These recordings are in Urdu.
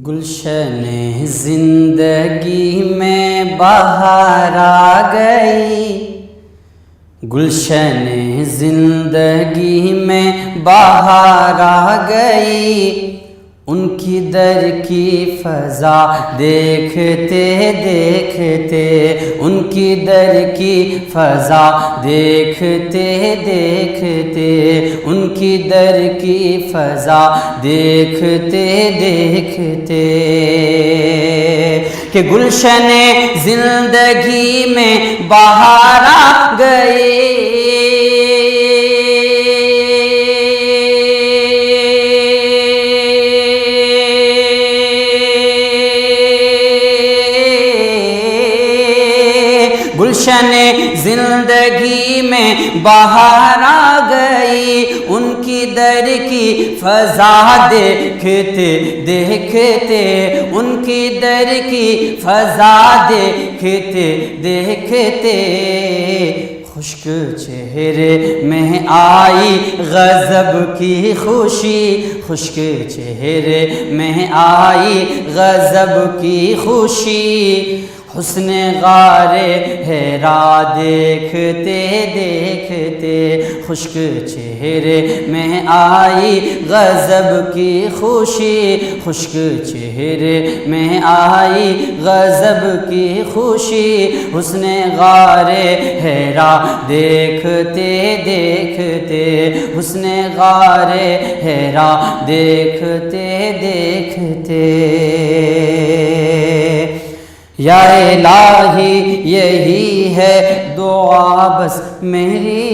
گلشن زندگی میں بہار آ گئی، گلشن زندگی میں بہار آ گئی، ان کی در کی فضا دیکھتے دیکھتے، ان کی در کی فضا دیکھتے دیکھتے، ان کی در کی فضا دیکھتے دیکھتے، کہ گلشن زندگی میں بہار آ گئی، گلشن زندگی میں بہار آ گئی، ان کی در کی فضا دیکھتے دیکھتے، ان کی در کی فضا دیکھتے دیکھتے، خشک چہرے میں آئی غضب کی خوشی، خشک چہرے میں آئی غضب کی خوشی، حسن غار حرا دیکھتے دیکھتے، خشک چہرے میں آئی غضب کی خوشی، خشک چہرے میں آئی غضب کی خوشی، حسن غار حرا دیکھتے دیکھتے، حسن غار حرا دیکھتے دیکھتے، یا الہی یہی ہے دعا بس میری،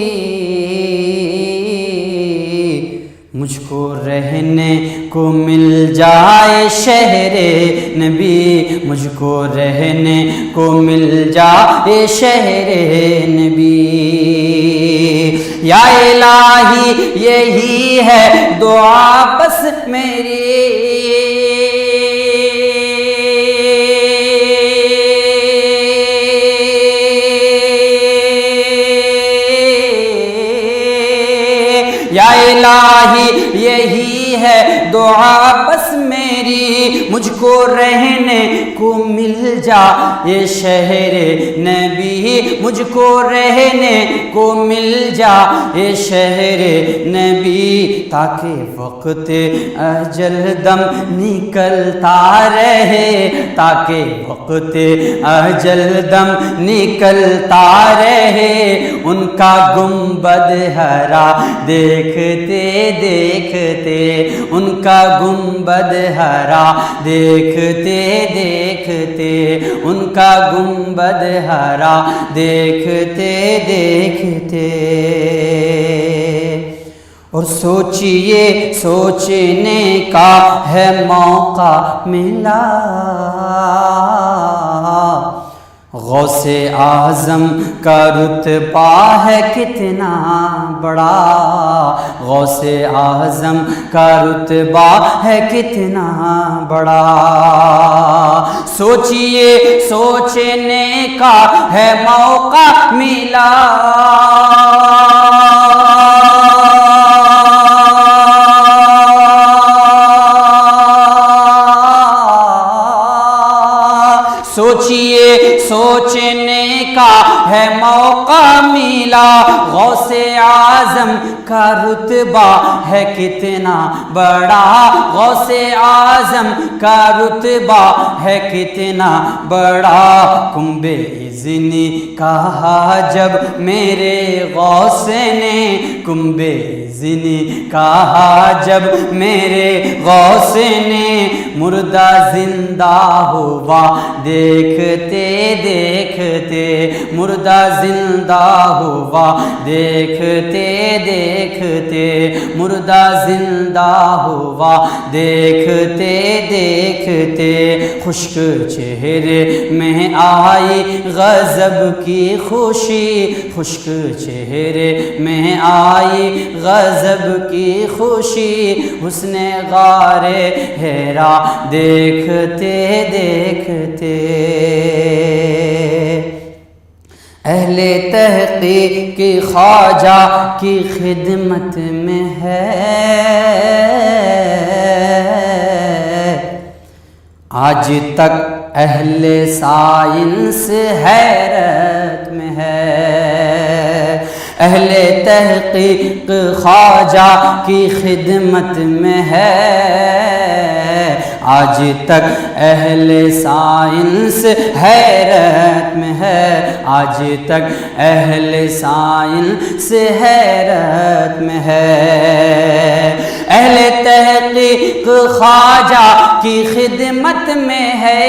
مجھ کو رہنے کو مل جائے شہر نبی، مجھ کو رہنے کو مل جائے شہر نبی، یا الہی یہی ہے دعا بس میری، یا الہی یہی ہے دعا بس میری، مجھ کو رہنے کو مل جائے شہر نبی، مجھ کو رہنے کو مل جائے شہر نبی، تاکہ وقت اجل دم نکلتا رہے، تاکہ وقت اجل دم نکلتا رہے، ان کا گنبد ہرا دیکھتے دیکھتے، ان کا گنبد ہرا دیکھتے دیکھتے، ان کا گنبد ہرا دیکھتے دیکھتے، اور سوچئے سوچنے کا ہے موقع ملا، غوث اعظم کا رتبہ ہے کتنا بڑا، غوث اعظم کا رتبہ ہے کتنا بڑا، سوچئے سوچنے کا ہے موقع ملا، سوچئے سوچنے کا ہے موقع ملا، غوث اعظم کا رتبہ ہے کتنا بڑا، غوث اعظم کا رتبہ ہے کتنا بڑا، کنب اذنی کہا جب میرے غوث نے، کنب اذنی کہا جب میرے غوث نے، مردہ زندہ ہوا دیکھتے دیکھتے، مردہ زندہ ہوا دیکھتے دیکھتے، مردہ زندہ ہوا دیکھتے دیکھتے، خشک چہرے میں آئی غضب کی خوشی، خشک چہرے میں آئی غضب کی خوشی، حسن غار حرا دیکھتے دیکھتے، اہل تحقیق کی خواجہ کی خدمت میں ہے، آج تک اہل سائنس حیرت میں ہے، اہل تحقیق خواجہ کی خدمت میں ہے، آج تک اہل سائنس حیرت میں ہے، آج تک اہل سائنس حیرت میں ہے، اہل تحقیق خواجہ کی خدمت میں ہے،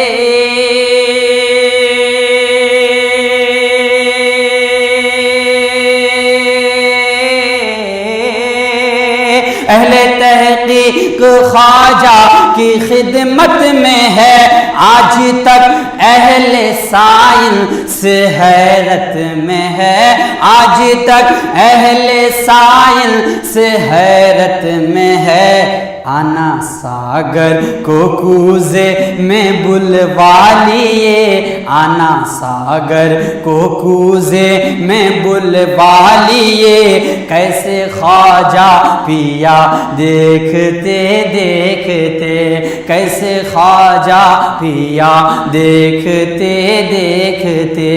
اہل تحقیق خواجہ کی خدمت میں ہے، آج تک اہل سائنس حیرت میں ہے، آج تک اہل سائنس حیرت میں ہے، آنا ساگر کو کوزے میں بلوا لیے، آنا ساگر کو کوزے میں بلوا لیے، کیسے خواجہ پیا دیکھتے دیکھتے، کیسے خواجہ پیا دیکھتے دیکھتے،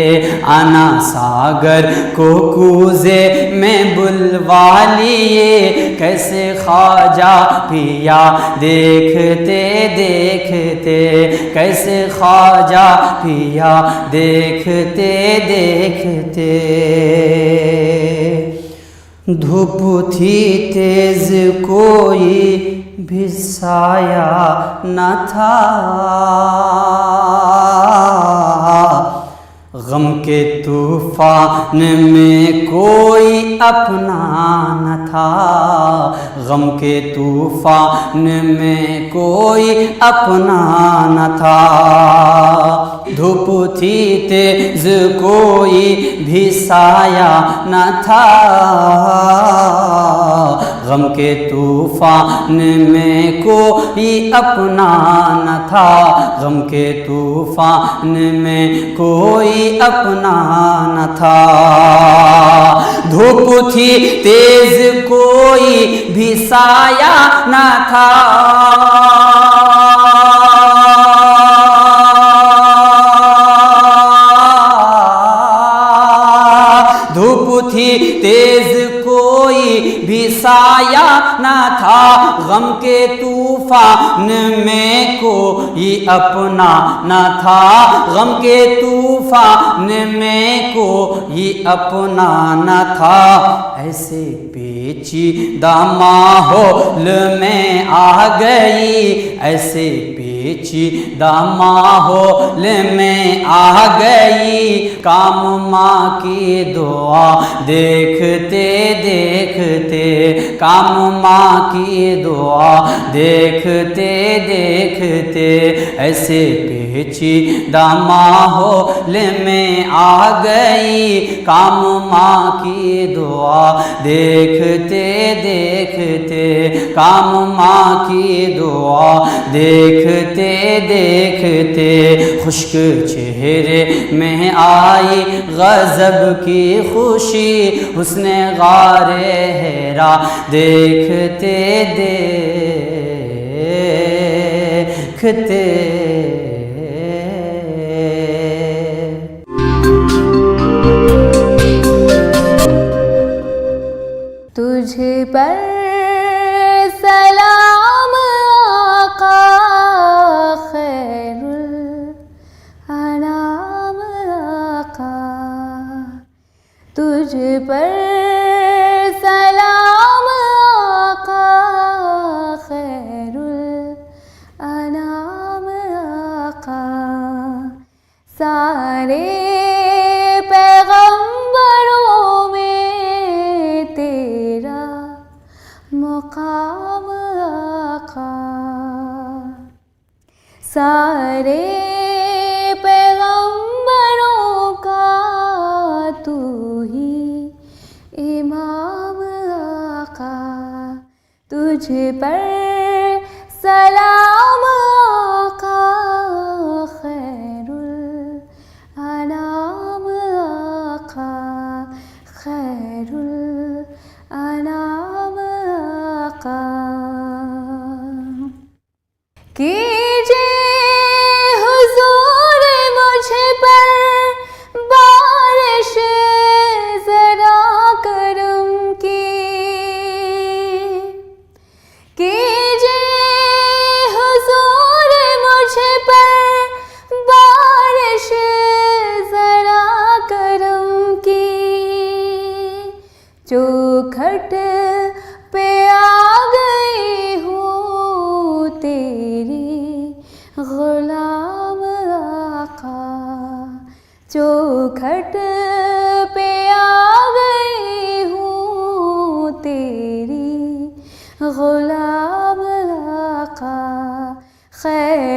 آنا ساگر کو کوزے میں بلوا لیے، کیسے خواجہ پیا دیکھتے دیکھتے، کیسے خواجہ پیا دیکھتے دیکھتے، دھوپ تھی تیز کوئی بھی سایہ نہ تھا، غم کے طوفان میں کوئی اپنا نہ تھا، غم کے طوفان میں کوئی اپنا نہ تھا، دھوپ تھی تیز کوئی بھی سایہ نہ تھا، غم کے طوفان میں کوئی اپنا نہ تھا، غم کے طوفان میں کوئی اپنا نہ تھا، دھوپ تھی تیز کوئی بھی سایہ نہ تھا، دھوپ تھی تیز کوئی بھی سایہ نہ تھا، غم کے طوفان میں کوئی اپنا نہ تھا، غم کے طوفان میں کوئی اپنا نہ تھا، ایسے پیچیدہ ماحول میں آ گئی، ایسے پیچیدہ ماحول میں آ گئی، کام ماں کی دعا دیکھتے دیکھتے، کام ماں کی دعا دیکھتے دیکھتے، ایسے پیچیدہ ماحول میں آ گئی، کام ماں کی دعا دیکھتے دیکھتے، کام ماں کی دعا دیکھتے دیکھتے، خشک چہرے میں آئی غضب کی خوشی، حسن غار حرا دیکھتے دیکھتے، تجھ پر سلام آقا خیر الانام آقا، تجھ پر سلام آقا خیر الانام آقا، سارے پیغمبروں میں تیرا مقام آقا، سارے پیغمبروں کا تو ہی امام آقا، تجھ پر سلام آقا خیر الانام آقا، خیر الانام آقا، کیجئے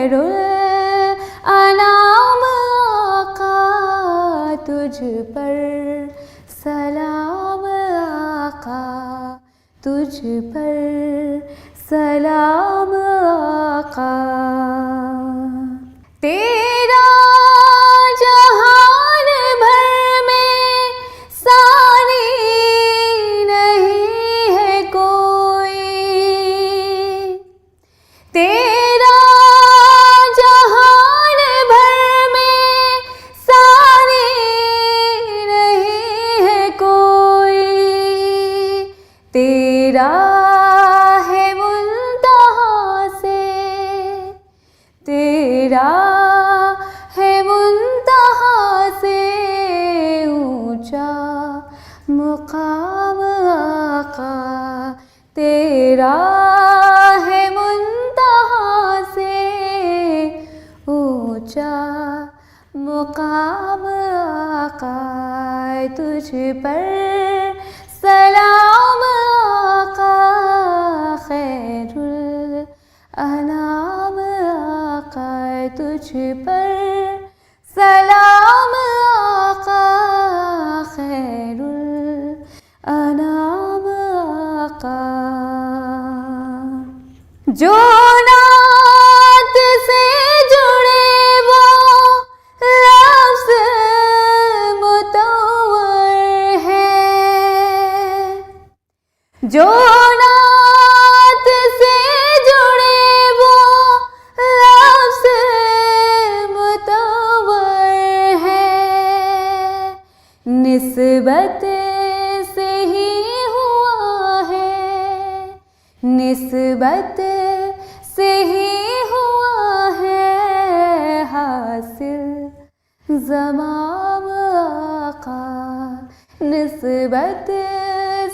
خیر الانام آقا تجھ پر سلام آقا تجھ پر سلام آقا تیرا جہان بھر میں ثانی نہیں ہے کوئی تیرا جہان بھر میں ثانی نہیں ہے کوئی تیرا ہے منتہا سے تیرا ہے منتہا سے اونچا مقام آقا تیرا ہے منتہا سے اونچا مقام آقا تجھ پر سلام آقا خیر الانام آقا تجھ پر سلام آقا خیر الانام آقا جو نعت سے جڑے وہ لفظ مطور ہے جو نعت سے جڑے وہ لفظ مطور ہے نسبت سے ہی ہوا ہے نسبت سے ہی ہوا ہے حاصل زمام آقا نسبت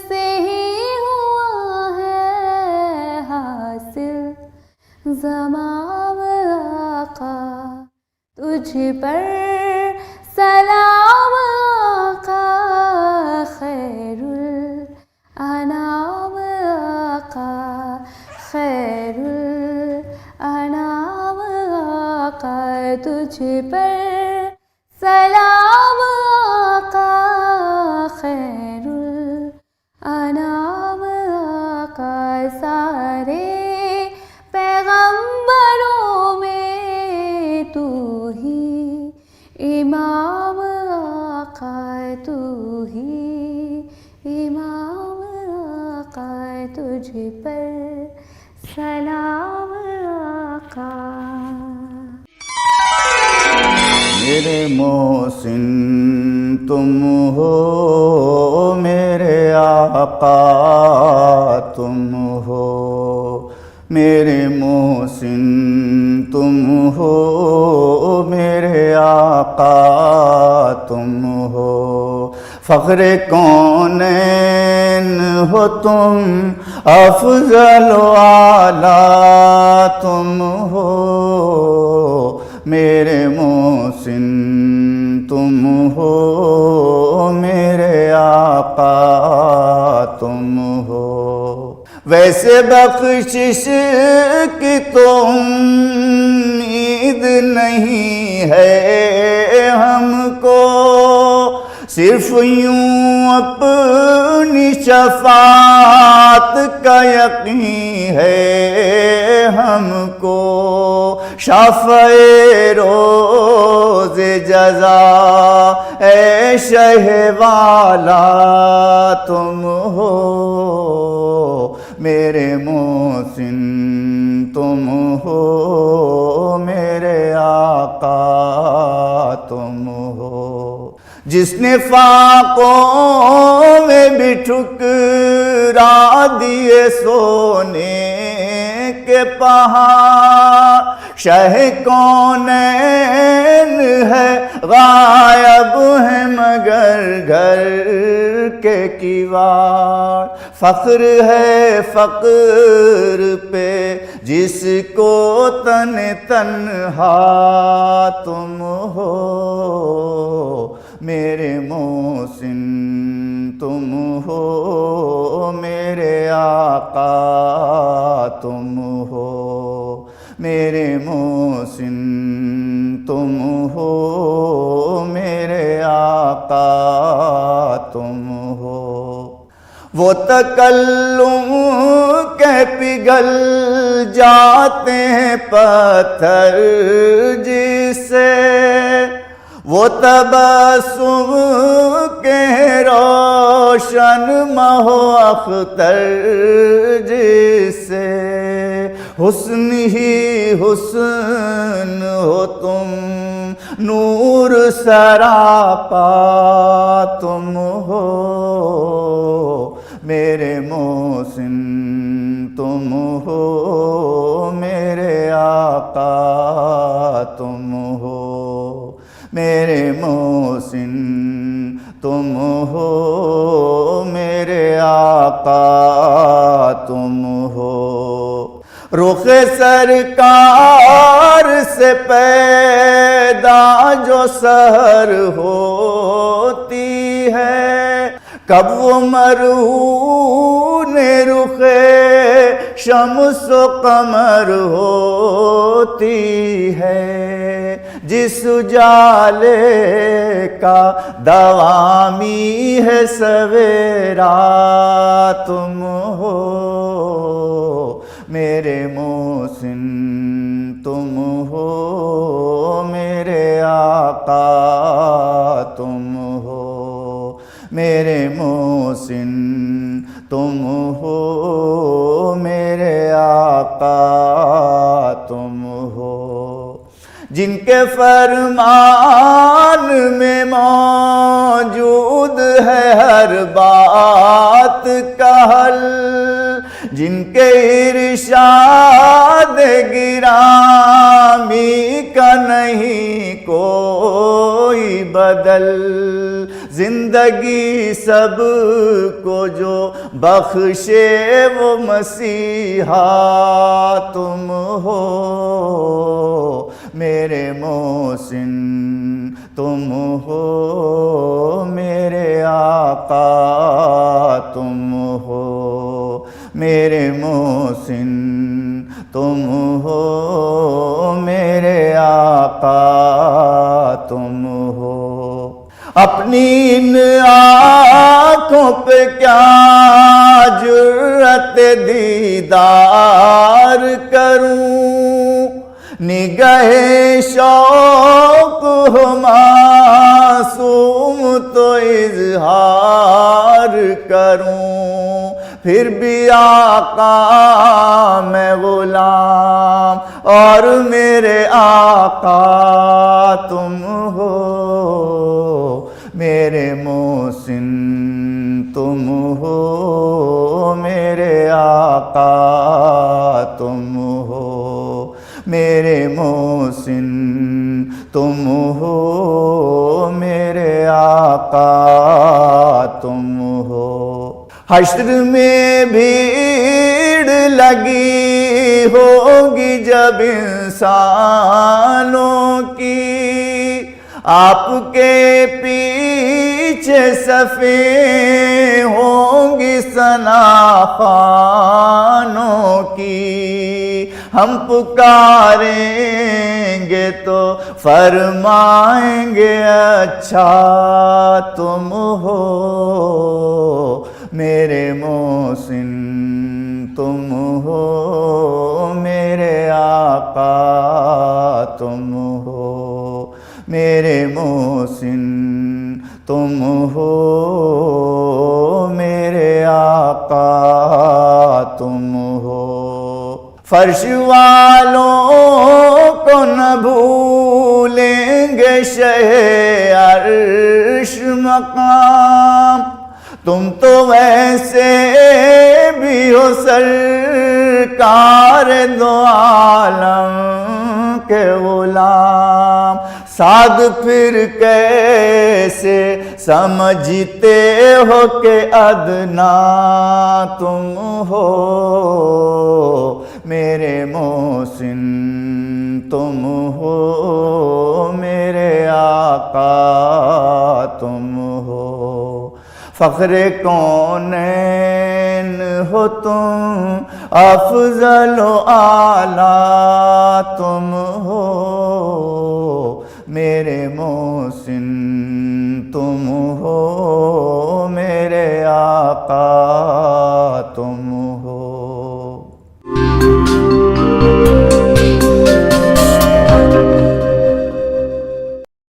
سے ہی ہوا ہے حاصل زمام آقا تجھ پر سلام آقا خیر الانام آقا خیر الانام آقا تجھ پر سلام آقا خیر الانام آقا سارے پیغمبروں میں تو ہی امام آقا تو ہی امام آقا تجھ پر سلام آقا میرے محسن تم ہو میرے آقا تم ہو میرے محسن تم ہو میرے آقا تم ہو فخر کونین ہو تم افضل و اعلیٰ تم ہو میرے محسن تم ہو میرے آقا تم ہو ویسے بخشش کی تو امید نہیں ہے ہم کو صرف یوں اپنی شفاعت کا یقین ہے ہم کو شفیع روز جزا اے شہ والا تم ہو میرے محسن تم ہو میرے آقا تم ہو جس نے فاقوں میں بھی ٹھکرا دیے سونے کے پہاڑ شہ کونین ہے غائب ہے مگر گھر کے کیواڑ فخر ہے فقر پہ جس کو تن تنہا تم ہو میرے محسن تم ہو میرے آقا تم ہو میرے محسن تم ہو، میرے آقا تم ہو۔ وہ تکلم کے پگھل جاتے ہیں پتھر جسے، وہ تبسم کے روشن مہ اختر جسے، حسن ہی حسن ہو تم، نور سراپا تم ہو، میرے محسن تم ہو، میرے آقا تم ہو، میرے محسن تم ہو، میرے آقا تم ہو۔ رخ سرکار سے پیدا جو سحر ہوتی ہے، کب وہ مرہون رخ شمس و قمر ہوتی ہے، جس اجالے کا دوامی ہے سویرا تم ہو، میرے محسن تم ہو، میرے آقا تم ہو، میرے محسن تم ہو، میرے آقا تم ہو۔ جن کے فرمان میں موجود ہے ہر بات کا حل، جن کے ارشاد گرامی کا نہیں کوئی بدل، زندگی سب کو جو بخشے وہ مسیحا تم ہو، میرے محسن تم ہو، میرے آقا تم ہو، میرے محسن تم ہو، میرے آقا تم ہو۔ اپنی ان آنکھوں پہ کیا جرأت دیدار کروں، نگاہ شوق ہو معصوم تو اظہار کروں، پھر بھی آقا میں غلام اور میرے آقا تم ہو، میرے محسن تم ہو، میرے آقا تم ہو، میرے محسن تم ہو، میرے آقا تم ہو۔ حشر میں بھیڑ لگی ہوگی جب انسانوں کی، آپ کے پیچھے صفیں ہوں گی ثناخوانوں کی، ہم پکاریں گے تو فرمائیں گے اچھا تم ہو، میرے محسن تم ہو، میرے آقا تم ہو، میرے محسن تم ہو، میرے آقا تم ہو۔ فرش والوں کو نہ بھولیں گے شہ عرش مقام، تم تو ویسے بھی ہو سرکار دو عالم کے غلام، سعد پھر کیسے سمجھتے ہو کہ ادنا تم ہو، میرے محسن تم ہو، میرے آقا تم ہو۔ فخر کونین ہو تم، افضل و اعلیٰ تم ہو میرے محسن، تم ہو میرے آقا تم